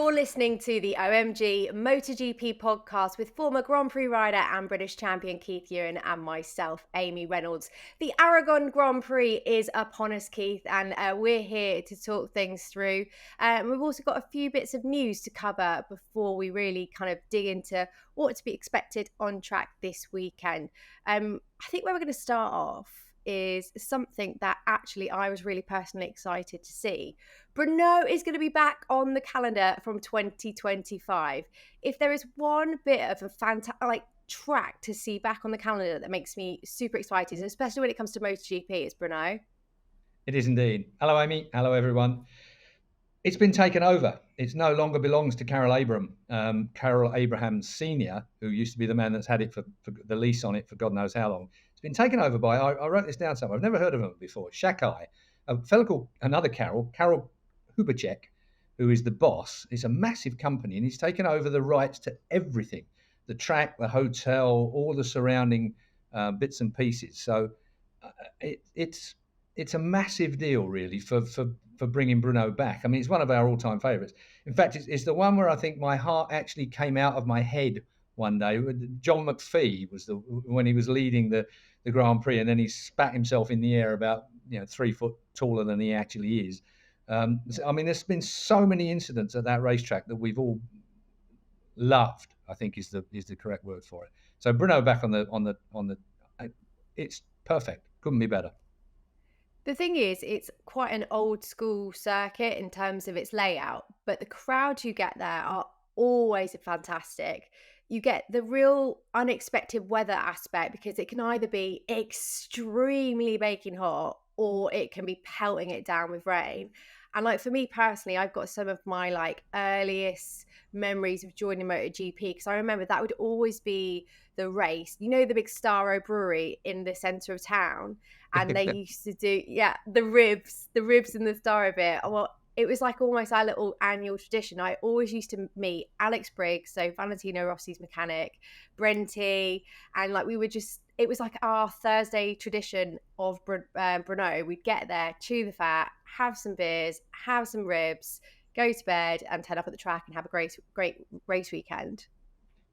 You're listening to the OMG MotoGP podcast with former Grand Prix rider and British champion Keith Ewan and myself, Amy Reynolds. The Aragon Grand Prix is upon us, Keith, and we're here to talk things through. We've also got a few bits of news to cover before we really kind of dig into what to be expected on track this weekend. I think where we're going to start off is something that actually I was really personally excited to see. Brno is going to be back on the calendar from 2025. If there is one bit of a fantastic track to see back on the calendar that makes me super excited, especially when it comes to MotoGP, it's Brno. It is indeed. Hello, Amy. Hello, everyone. It's been taken over. It no longer belongs to Carol Abraham Sr., who used to be the man that's had it for the lease on it for God knows how long. It's been taken over by, I wrote this down somewhere, I've never heard of him before, Shakai, a fellow called another Carol Hubacek, who is the boss. It's a massive company, and he's taken over the rights to everything, the track, the hotel, all the surrounding bits and pieces. So it's a massive deal, really, for bringing Brno back. I mean, it's one of our all-time favourites. In fact, it's the one where I think my heart actually came out of my head one day. John McPhee was when he was leading the Grand Prix, and then he spat himself in the air about 3 foot taller than he actually is. I mean, there's been so many incidents at that racetrack that we've all loved, I think is the correct word for it. So Brno back on the it's perfect. Couldn't be better. The thing is, it's quite an old school circuit in terms of its layout, but the crowds you get there are always fantastic. You get the real unexpected weather aspect because it can either be extremely baking hot or it can be pelting it down with rain. And like for me personally, I've got some of my like earliest memories of joining MotoGP because I remember that would always be the race. You know, the big Starro brewery in the centre of town, and they used to do the ribs in the Starro bit. Well, it was like almost our little annual tradition. I always used to meet Alex Briggs, so Valentino Rossi's mechanic, Brenty, and like we would just. It was like our Thursday tradition of Brno. We'd get there, chew the fat, have some beers, have some ribs, go to bed, and turn up at the track and have a great race weekend.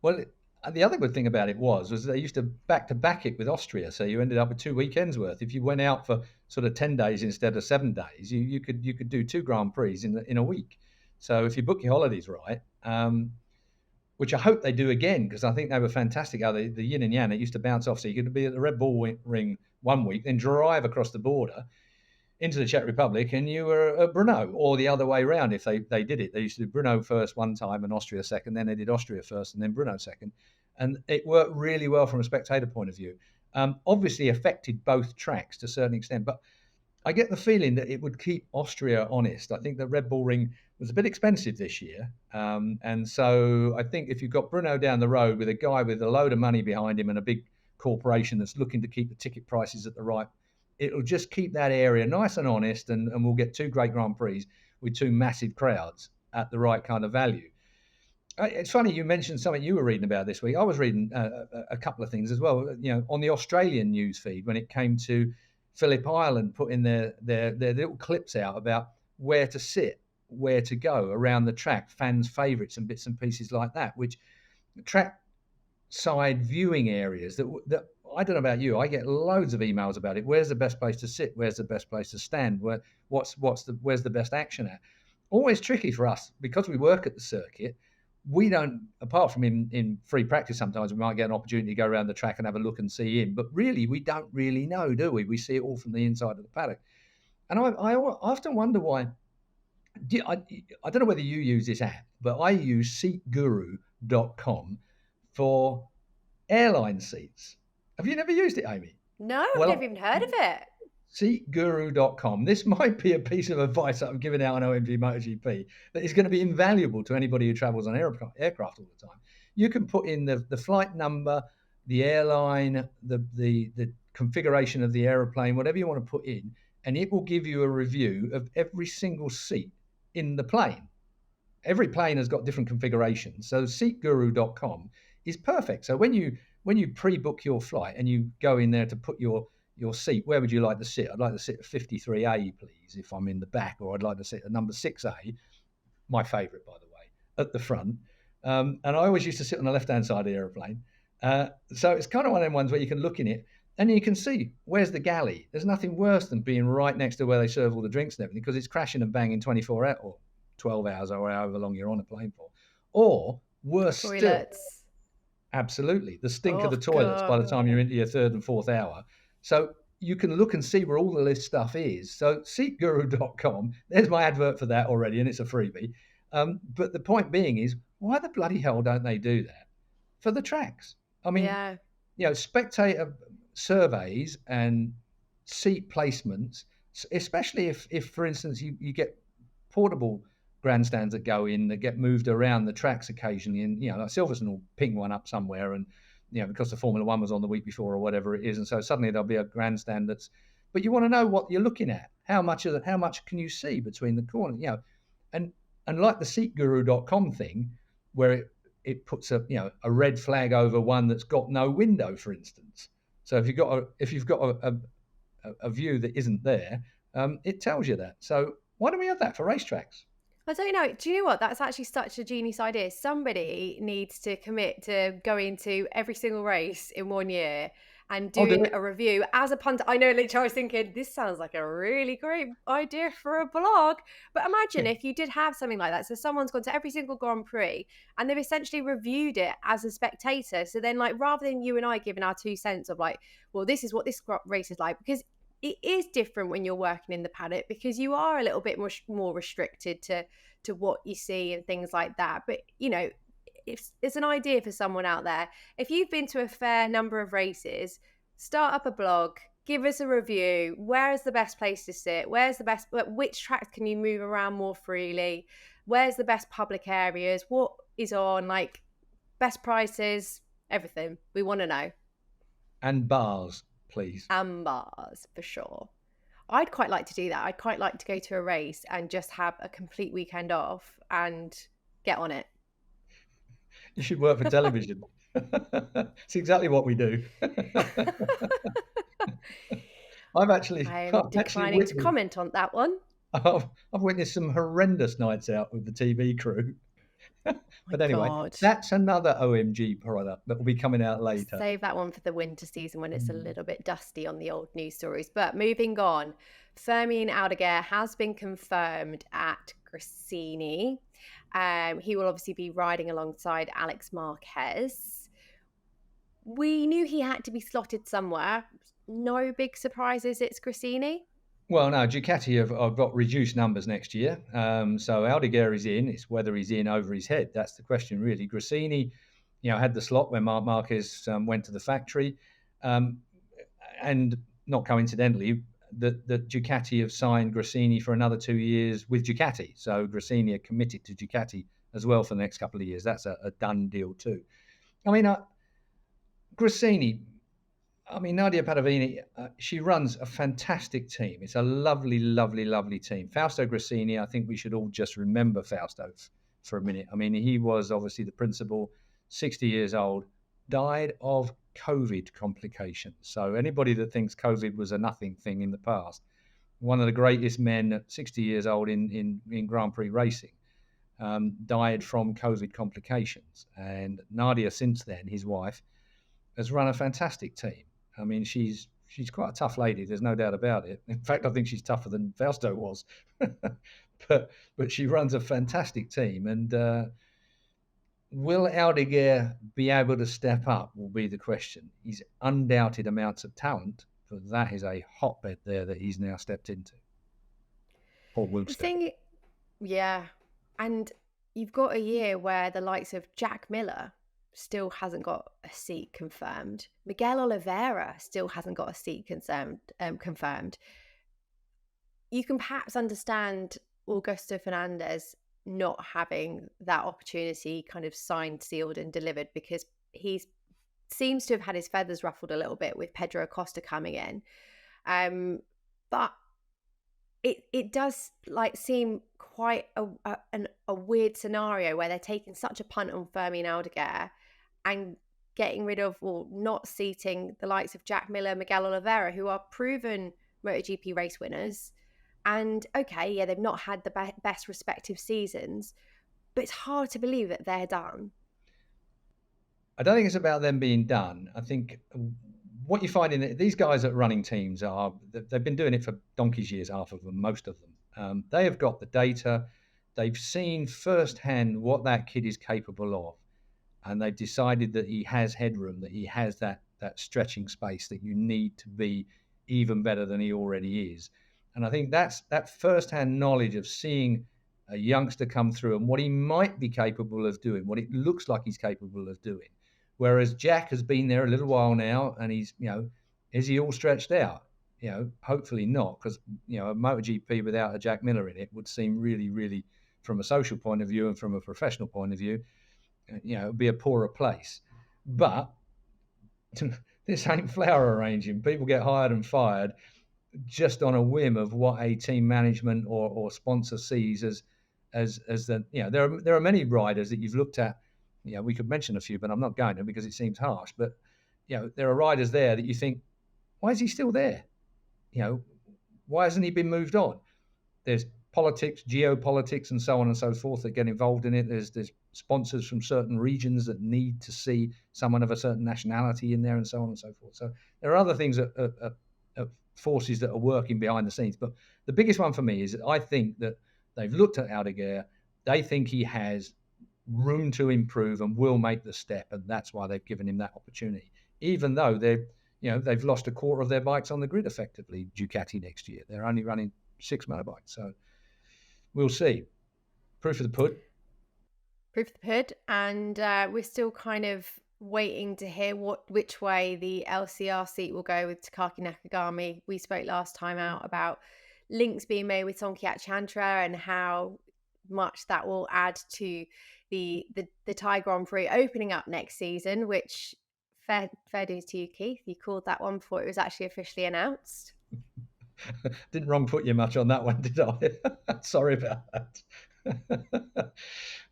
Well, the other good thing about it was they used to back it with Austria, so you ended up with 2 weekends worth. If you went out for sort of 10 days instead of 7 days, you could do 2 Grand Prix in a week. So if you book your holidays right, which I hope they do again, because I think they were fantastic. How the yin and yang, it used to bounce off. So you could be at the Red Bull Ring 1 week, then drive across the border into the Czech Republic, and you were at Brno, or the other way around if they did it. They used to do Brno first one time and Austria second, then they did Austria first and then Brno second. And it worked really well from a spectator point of view. Obviously affected both tracks to a certain extent, but I get the feeling that it would keep Austria honest. I think the Red Bull Ring was a bit expensive this year. And so I think if you've got Brno down the road with a guy with a load of money behind him and a big corporation that's looking to keep the ticket prices at the right, it'll just keep that area nice and honest, and we'll get 2 great Grand Prix with 2 massive crowds at the right kind of value. It's funny you mentioned something you were reading about this week. I was reading a couple of things as well, on the Australian news feed when it came to Phillip Island putting their little clips out about where to sit, where to go around the track, fans' favourites and bits and pieces like that, which track side viewing areas that I don't know about you, I get loads of emails about it. Where's the best place to sit? Where's the best place to stand? Where's the best action at? Always tricky for us because we work at the circuit. We don't, apart from in free practice, sometimes we might get an opportunity to go around the track and have a look and see in. But really, we don't really know, do we? We see it all from the inside of the paddock. And I often wonder why. I don't know whether you use this app, but I use seatguru.com for airline seats. Have you never used it, Amy? No, I've never even heard of it. Seatguru.com. This might be a piece of advice that I'm giving out on OMG MotoGP that is going to be invaluable to anybody who travels on aircraft all the time. You can put in the flight number, the airline, the configuration of the aeroplane, whatever you want to put in, and it will give you a review of every single seat in the plane. Every plane has got different configurations. So seatguru.com is perfect. So when you pre-book your flight and you go in there to put your seat, where would you like to sit? I'd like to sit at 53A, please, if I'm in the back, or I'd like to sit at number 6A, my favourite, by the way. at the front. And I always used to sit on the left-hand side of the aeroplane. So it's kind of one of them ones where you can look in it and you can see where's the galley. There's nothing worse than being right next to where they serve all the drinks and everything, because it's crashing and banging 24 hours or 12 hours or however long you're on a plane for. Or worse still, Toilets. absolutely, the stink of Oh, the toilets by the God. time you're into your third and fourth hour. So you can look and see where all the list stuff is. So seatguru.com, there's my advert for that already, and it's a freebie. But the point being is, why the bloody hell don't they do that for the tracks? I mean, Yeah. spectator surveys and seat placements, especially if for instance, you get portable grandstands that go in that get moved around the tracks occasionally, and like Silverstone will ping one up somewhere, and because the Formula One was on the week before or whatever it is, and so suddenly there'll be a grandstand that's. But you want to know what you're looking at. How much can you see between the corners? And like the SeatGuru.com thing, where it puts a red flag over one that's got no window, for instance. So if you've got a view that isn't there, it tells you that. So why don't we have that for racetracks? I don't know. Do you know what? That's actually such a genius idea. Somebody needs to commit to going to every single race in 1 year and I'll do doing it. a review as a punter. I know, literally, I was thinking, this sounds like a really great idea for a blog. But imagine if you did have something like that. So someone's gone to every single Grand Prix and they've essentially reviewed it as a spectator. So then, like, rather than you and I giving our 2 cents of like, well, this is what this race is like, because it is different when you're working in the paddock, because you are a little bit more restricted to what you see and things like that. But if it's an idea for someone out there, if you've been to a fair number of races, start up a blog, give us a review. Where is the best place to sit? Which tracks can you move around more freely? Where's the best public areas? What is on, like, best prices, everything we want to know. And bars, please. And bars, for sure. I'd quite like to do that. I'd quite like to go to a race and just have a complete weekend off and get on it. You should work for television. It's exactly what we do. I'm declining to comment on that one. I've witnessed some horrendous nights out with the TV crew. But anyway, God. That's another OMG product that will be coming out later. Save that one for the winter season when it's a little bit dusty on the old news stories. But moving on, Fermin Aldeguer has been confirmed at Gresini. He will obviously be riding alongside Alex Marquez. We knew he had to be slotted somewhere. No big surprises, it's Gresini. Well, no, Ducati have got reduced numbers next year. So Aldeguer is in. It's whether he's in over his head. That's the question, really. Gresini, had the slot when Marc Marquez went to the factory. And not coincidentally, the Ducati have signed Gresini for another 2 years with Ducati. So Gresini are committed to Ducati as well for the next couple of years. That's a done deal too. I mean, Gresini... Nadia Padavini, she runs a fantastic team. It's a lovely, lovely, lovely team. Fausto Gresini, I think we should all just remember Fausto for a minute. He was obviously the principal, 60 years old, died of COVID complications. So anybody that thinks COVID was a nothing thing in the past, one of the greatest men at 60 years old in Grand Prix racing, died from COVID complications. And Nadia, since then, his wife, has run a fantastic team. She's quite a tough lady. There's no doubt about it. In fact, I think she's tougher than Fausto was. but she runs a fantastic team. And will Aldeguer be able to step up will be the question. He's undoubted amounts of talent, but that is a hotbed there that he's now stepped into. Or will step in. Yeah. And you've got a year where the likes of Jack Miller still hasn't got a seat confirmed. Miguel Oliveira still hasn't got a seat confirmed. You can perhaps understand Augusto Fernandez not having that opportunity kind of signed, sealed and delivered, because he seems to have had his feathers ruffled a little bit with Pedro Acosta coming in. But it does seem quite a weird scenario where they're taking such a punt on Fermin Aldeguer and getting rid of, or not seating, the likes of Jack Miller, Miguel Oliveira, who are proven MotoGP race winners. And okay, yeah, they've not had the best respective seasons, but it's hard to believe that they're done. I don't think it's about them being done. I think what you find in these guys that running teams they've been doing it for donkey's years, half of them, most of them. They have got the data. They've seen firsthand what that kid is capable of. And they've decided that he has headroom, that he has that stretching space that you need to be even better than he already is. And I think that's that first-hand knowledge of seeing a youngster come through and what he might be capable of doing, what it looks like he's capable of doing. Whereas Jack has been there a little while now, and he's, is he all stretched out? Hopefully not, because, a MotoGP without a Jack Miller in it would seem really, really, from a social point of view and from a professional point of view, it would be a poorer place. But this ain't flower arranging. People get hired and fired just on a whim of what a team management or sponsor sees as the, there are many riders that you've looked at. We could mention a few, but I'm not going to because it seems harsh. But, there are riders there that you think, why is he still there? Why hasn't he been moved on? There's politics, geopolitics, and so on and so forth that get involved in it. There's sponsors from certain regions that need to see someone of a certain nationality in there, and so on and so forth. So there are other things forces that are working behind the scenes. But the biggest one for me is that I think that they've looked at Aldeguer. They think he has room to improve and will make the step, and that's why they've given him that opportunity. Even though they've lost a quarter of their bikes on the grid effectively, Ducati next year. They're only running 6 motorbikes, so we'll see. Proof of the pudding. Proof of the pudding, and we're still kind of waiting to hear which way the LCR seat will go with Takaki Nakagami. We spoke last time out about links being made with Somkiat Chandra and how much that will add to the Thai Grand Prix opening up next season, which fair dues to you, Keith. You called that one before it was actually officially announced. Didn't wrong put you much on that one, did I? Sorry about that.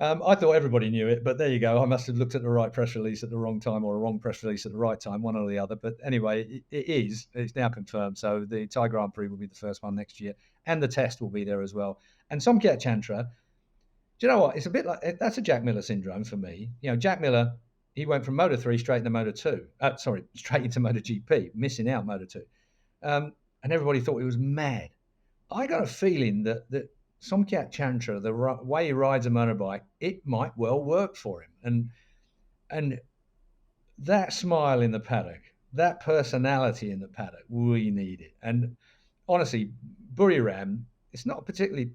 I thought everybody knew it, but there you go. I must have looked at the right press release at the wrong time or a wrong press release at the right time, one or the other. But anyway, it's now confirmed. So the Thai Grand Prix will be the first one next year, and the test will be there as well. And Somkiat Chandra, do you know what? It's a bit like, that's a Jack Miller syndrome for me. Jack Miller, he went from Moto3 straight into Moto2. Straight into MotoGP, missing out Moto2. And everybody thought he was mad. I got a feeling that Somkiat Chandra, the way he rides a motorbike, it might well work for him. And that smile in the paddock, that personality in the paddock, we need it. And honestly, Buriram, it's not a particularly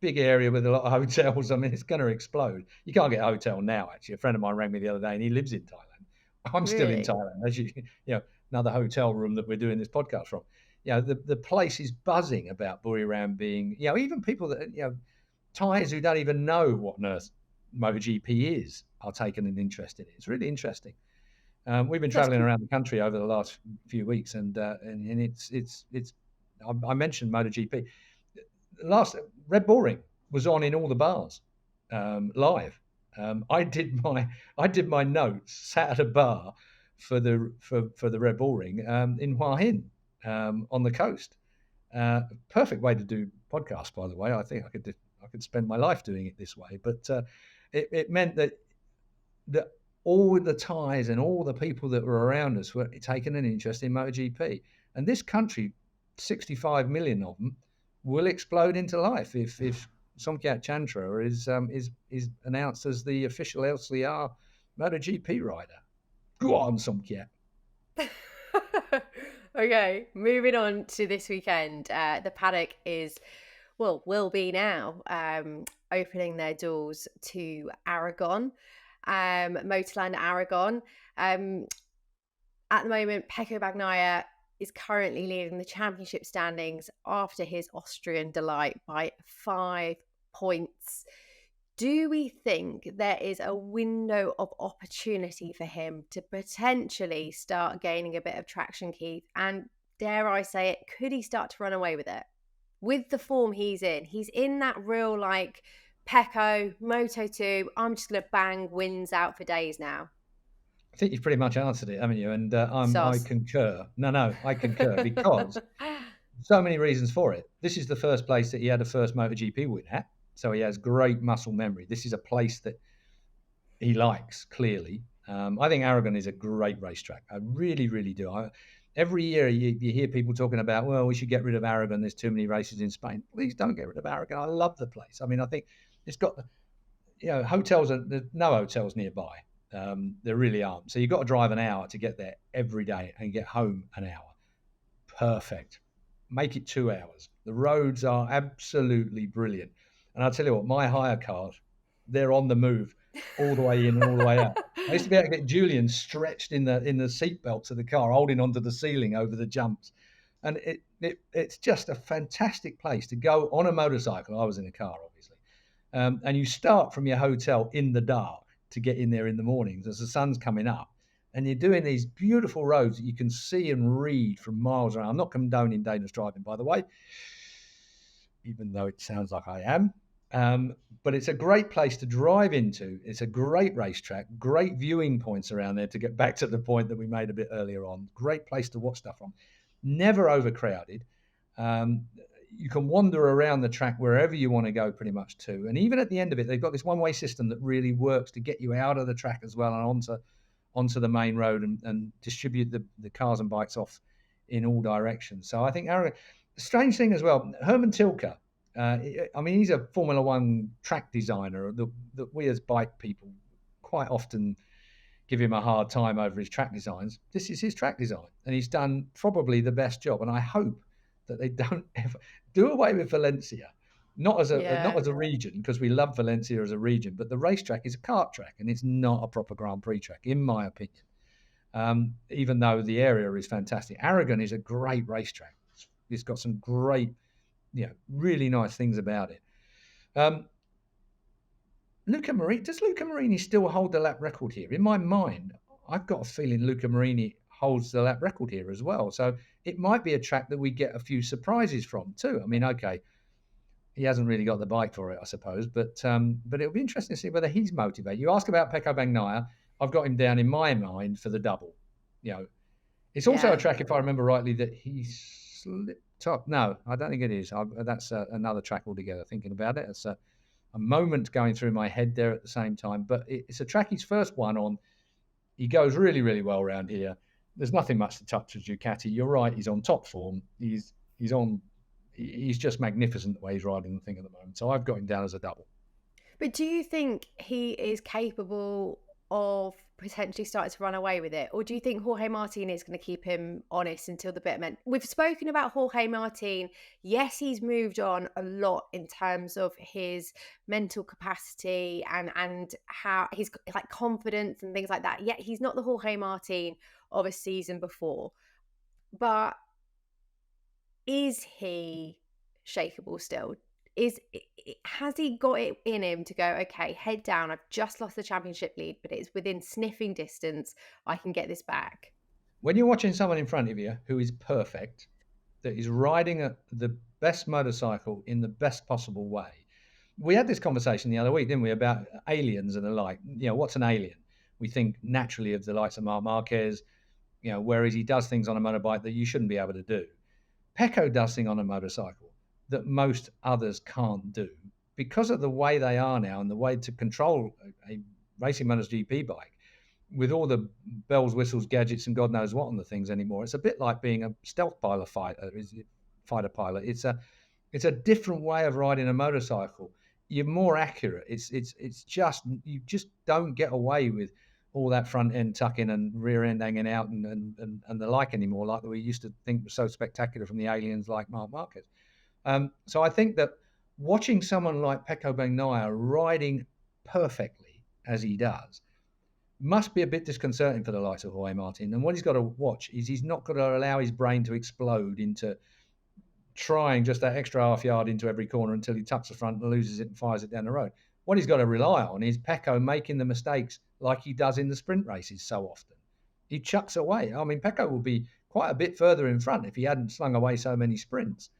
big area with a lot of hotels. I mean, it's going to explode. You can't get a hotel now, actually. A friend of mine rang me the other day, and he lives in Thailand. I'm still in Thailand, as another hotel room that we're doing this podcast from. The place is buzzing about Buriram being, even people that, Thais who don't even know what on earth MotoGP is are taking an interest in it. It's really interesting. We've been traveling around the country over the last few weeks, and it's. I mentioned MotoGP. Last Red Bull Ring was on in all the bars live. I did my notes sat at a bar for the Red Bull Ring in Hua Hin on the coast. Perfect way to do podcasts, by the way. I think I could spend my life doing it this way. But it meant that all the Thais and all the people that were around us were taking an interest in MotoGP. And this country, 65 million of them, will explode into life if Somkiat Chandra is announced as the official LCR MotoGP rider. Go on, Somkiat. Okay, moving on to this weekend. The paddock will be now opening their doors to Aragon, Motorland Aragon. At the moment, Pecco Bagnaia is currently leading the championship standings after his Austrian delight by 5 points. Do we think there is a window of opportunity for him to potentially start gaining a bit of traction, Keith? And dare I say it, could he start to run away with it? With the form he's in that real Pecco, Moto2, I'm just going to bang wins out for days now. I think you've pretty much answered it, haven't you? And I concur. No, I concur because so many reasons for it. This is the first place that he had a first MotoGP win at. So he has great muscle memory. This is a place that he likes, clearly. I think Aragon is a great racetrack. I really, really do. Every year you hear people talking about, well, we should get rid of Aragon. There's too many races in Spain. Please don't get rid of Aragon. I love the place. I mean, I think it's got, hotels. There's no hotels nearby. There really aren't. So you've got to drive an hour to get there every day and get home an hour. Perfect. Make it 2 hours. The roads are absolutely brilliant. And I'll tell you what, my hire cars, they're on the move all the way in and all the way out. I used to be able to get Julian stretched in the seat belts of the car, holding onto the ceiling over the jumps. And it's just a fantastic place to go on a motorcycle. I was in a car, obviously. And you start from your hotel in the dark to get in there in the mornings as the sun's coming up. And you're doing these beautiful roads that you can see and read from miles around. I'm not condoning dangerous driving, by the way, even though it sounds like I am. But it's a great place to drive into. It's a great racetrack, great viewing points around there to get back to the point that we made a bit earlier on. Great place to watch stuff from. Never overcrowded. You can wander around the track wherever you want to go pretty much too. And even at the end of it, they've got this one-way system that really works to get you out of the track as well and onto the main road and distribute the cars and bikes off in all directions. So I think Aragon, strange thing as well, Herman Tilke, he's a Formula One track designer that we as bike people quite often give him a hard time over his track designs. This is his track design, and he's done probably the best job. And I hope that they don't ever do away with Valencia, not as a region, because we love Valencia as a region, but the racetrack is a kart track, and it's not a proper Grand Prix track, in my opinion. Even though the area is fantastic, Aragon is a great racetrack. It's got some great, really nice things about it. Does Luca Marini still hold the lap record here? In my mind, I've got a feeling Luca Marini holds the lap record here as well. So it might be a track that we get a few surprises from too. I mean, okay, he hasn't really got the bike for it, I suppose, but it'll be interesting to see whether he's motivated. You ask about Pecco Bagnaia, I've got him down in my mind for the double. It's also a track, if I remember rightly, that he slipped up. No, I don't think it is. That's another track altogether. Thinking about it, it's a moment going through my head there at the same time. But it's a track he's first won on. He goes really, really well around here. There's nothing much to touch with Ducati. You're right. He's on top form. He's just magnificent the way he's riding the thing at the moment. So I've got him down as a double. But do you think he is capable of potentially starting to run away with it? Or do you think Jorge Martin is going to keep him honest until the bitter end? We've spoken about Jorge Martin. Yes, he's moved on a lot in terms of his mental capacity and how he's like confidence and things like that. Yet he's not the Jorge Martin of a season before. But is he shakeable still? Has he got it in him to go, okay, head down, I've just lost the championship lead, but it's within sniffing distance, I can get this back? When you're watching someone in front of you who is perfect, that is riding the best motorcycle in the best possible way. We had this conversation the other week, didn't we, about aliens and the like. What's an alien? We think naturally of the likes of Marc Marquez, whereas he does things on a motorbike that you shouldn't be able to do. Pecco does things on a motorcycle that most others can't do because of the way they are now and the way to control a racing MotoGP bike with all the bells, whistles, gadgets, and God knows what on the things anymore. It's a bit like being a stealth fighter pilot. It's a different way of riding a motorcycle. You're more accurate. It's just, you just don't get away with all that front end tucking and rear end hanging out and the like anymore, like we used to think was so spectacular from the aliens like Marc Marquez. So I think that watching someone like Pecco Bagnaia riding perfectly as he does must be a bit disconcerting for the likes of Jorge Martin. And what he's got to watch is he's not got to allow his brain to explode into trying just that extra half yard into every corner until he tucks the front and loses it and fires it down the road. What he's got to rely on is Pecco making the mistakes like he does in the sprint races so often. He chucks away. I mean, Pecco will be quite a bit further in front if he hadn't slung away so many sprints.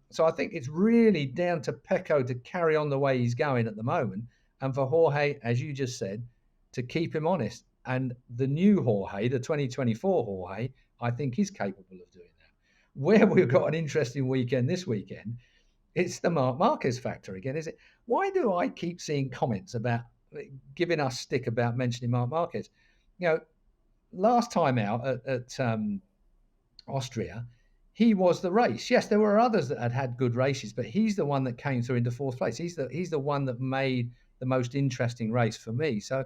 So I think it's really down to Pecco to carry on the way he's going at the moment, and for Jorge, as you just said, to keep him honest. And the new Jorge, the 2024 Jorge, I think is capable of doing that. Where we've got an interesting weekend this weekend It's the Marc Marquez factor again, is it? Why do I keep seeing comments about giving us stick about mentioning Marc Marquez? Last time out at Austria, he was the race. Yes, there were others that had good races, but he's the one that came through into fourth place. He's the one that made the most interesting race for me. So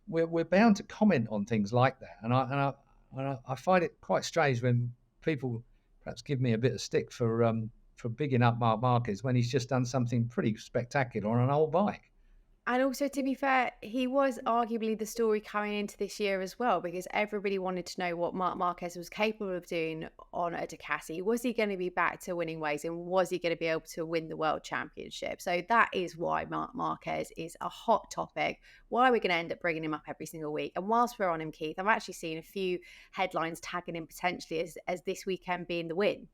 we're bound to comment on things like that, and I find it quite strange when people perhaps give me a bit of stick for bigging up Marc Marquez when he's just done something pretty spectacular on an old bike. And also, to be fair, he was arguably the story coming into this year as well, because everybody wanted to know what Marc Marquez was capable of doing on a Ducati. Was he going to be back to winning ways, and was he going to be able to win the World Championship? So that is why Marc Marquez is a hot topic, why we're going to end up bringing him up every single week. And whilst we're on him, Keith, I've actually seen a few headlines tagging him potentially as this weekend being the win.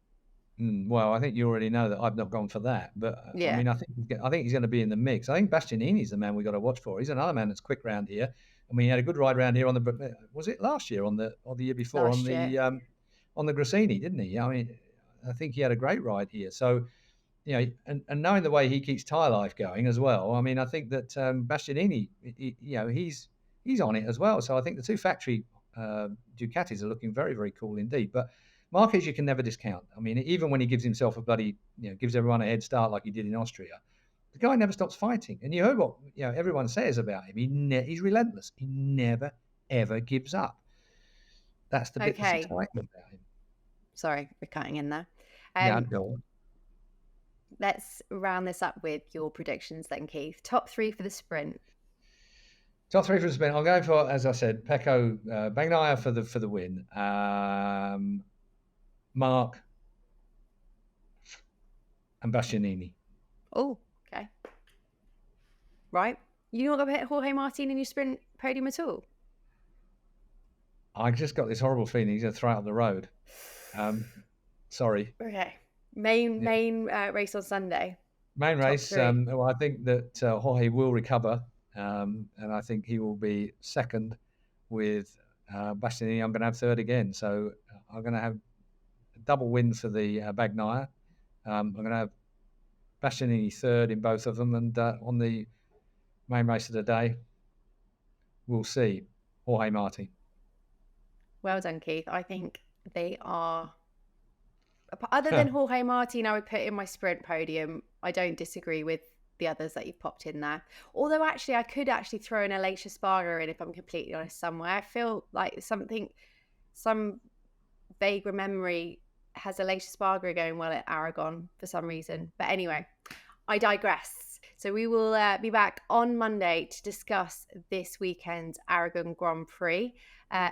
Well, I think you already know that I've not gone for that, but Yeah. I mean, I think he's going to be in the mix. I think Bastianini's the man we got to watch for. He's another man that's quick round here. I mean, he had a good ride round here on the, was it last year or the year before Last year. On the Grassini, didn't he? I mean, I think he had a great ride here. So, and knowing the way he keeps tyre life going as well, I mean, I think that Bastianini, he's on it as well. So I think the two factory Ducatis are looking very, very cool indeed. But Marquez, you can never discount. I mean, even when he gives himself a bloody, gives everyone a head start like he did in Austria, the guy never stops fighting. And you heard what everyone says about him. He's relentless. He never ever gives up. That's the bit that's exciting about him. Sorry, we're cutting in there. Go on. Let's round this up with your predictions then, Keith. Top three for the sprint. Top three for the sprint. I'm going for, as I said, Pecco Bagnaia for the win. Marc and Bastianini. Oh, okay. Right. You not going to hit Jorge Martin in your sprint podium at all? I just got this horrible feeling he's going to throw it up the road. Sorry. Okay. Main race on Sunday. Main race. Well, I think that Jorge will recover, and I think he will be second with Bastianini. I'm going to have third again. So I'm going to have double win for the Bagnaia. I'm going to have Bastianini third in both of them, and on the main race of the day, we'll see Jorge Martin. Well done, Keith. I think they are, other than Jorge Martin, I would put in my sprint podium. I don't disagree with the others that you've popped in there. Although actually, I could actually throw an Aleix Espargaro in if I'm completely honest somewhere. I feel like some vague memory has Aleix Espargaro going well at Aragon for some reason. But anyway, I digress. So we will be back on Monday to discuss this weekend's Aragon Grand Prix.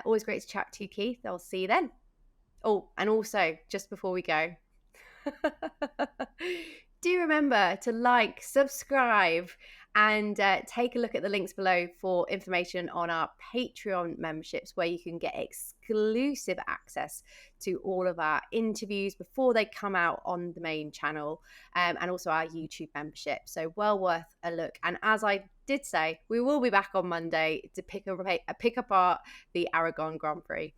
Always great to chat to you, Keith. I'll see you then. Oh, and also, just before we go, do remember to like, subscribe, and take a look at the links below for information on our Patreon memberships, where you can get exclusive access to all of our interviews before they come out on the main channel, and also our YouTube membership. So well worth a look. And as I did say, we will be back on Monday to pick apart the Aragon Grand Prix.